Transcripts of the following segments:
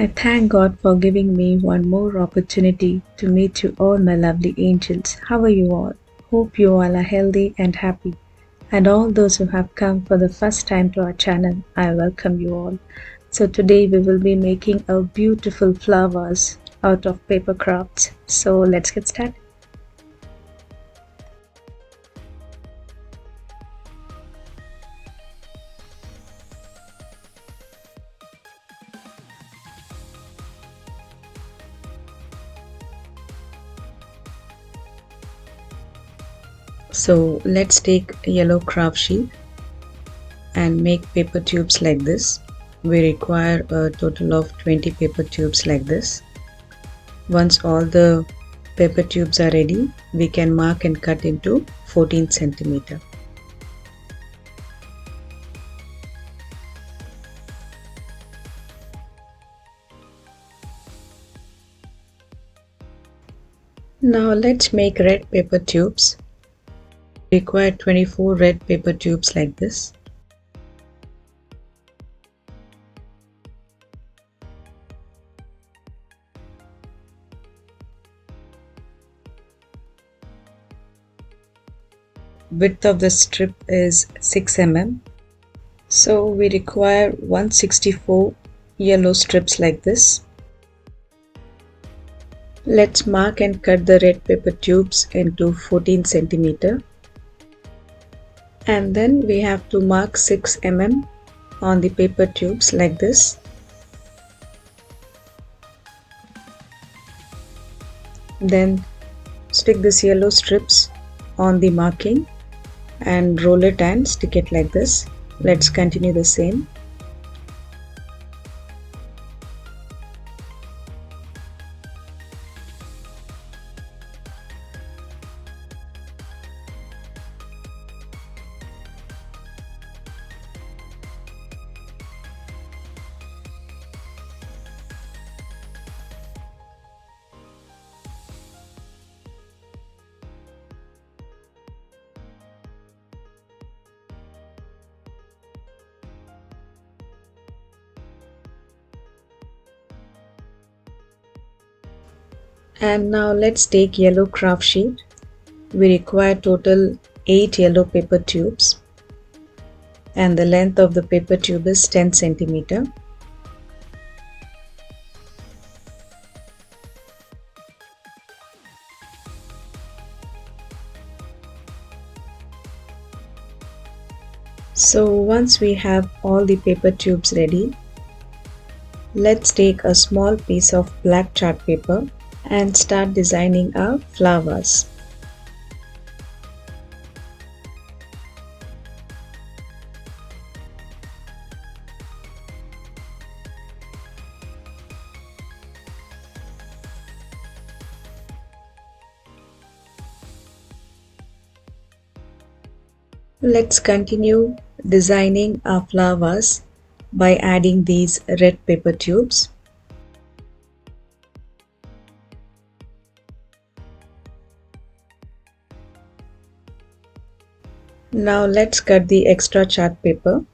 I thank God for giving me one more opportunity to meet you all, my lovely angels. How are you all? Hope you all are healthy and happy. And all those who have come for the first time to our channel, I welcome you all. So today we will be making a beautiful flowers out of paper crafts. So let's get started. So let's take a yellow craft sheet and make paper tubes like this. We require a total of 20 paper tubes like this. Once all the paper tubes are ready, we can mark and cut into 14 centimeter. Now let's make red paper tubes. We require 24 red paper tubes like this. Width of the strip is 6 mm. So we require 164 yellow strips like this. Let's mark and cut the red paper tubes into 14 centimeter. And then we have to mark 6 mm on the paper tubes like this. Then stick this yellow strips on the marking and roll it and stick it like this. Let's continue the same. And now let's take yellow craft sheet. We require total 8 yellow paper tubes and the length of the paper tube is 10 centimeter. So once we have all the paper tubes ready, let's take a small piece of black chart paper and start designing our flowers. Let's continue designing our flowers by adding these red paper tubes. Now let's cut the extra chart paper.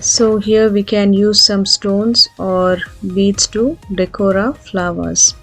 So here we can use some stones or beads to decor our flowers.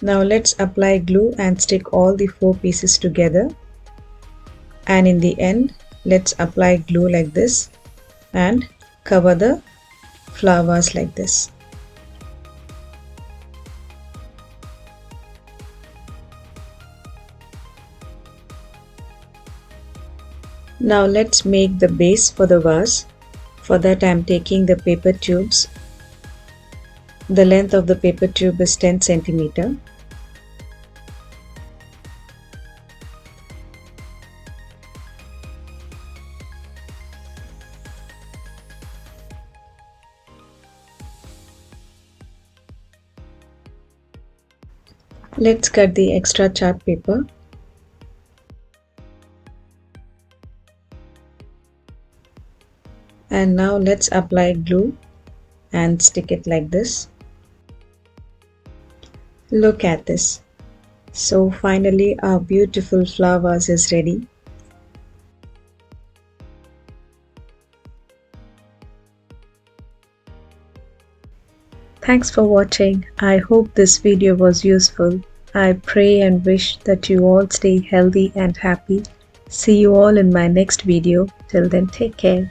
Now let's apply glue and stick all the 4 pieces together. And in the end, let's apply glue like this and cover the flowers like this. Now let's make the base for the vase. For that I am taking the paper tubes. The length of the paper tube is 10 cm. Let's cut the extra chart paper. And now let's apply glue and stick it like this. Look at this. So finally our beautiful flower vase is ready. Thanks for watching. I hope this video was useful. I pray and wish that you all stay healthy and happy. See you all in my next video. Till then, take care.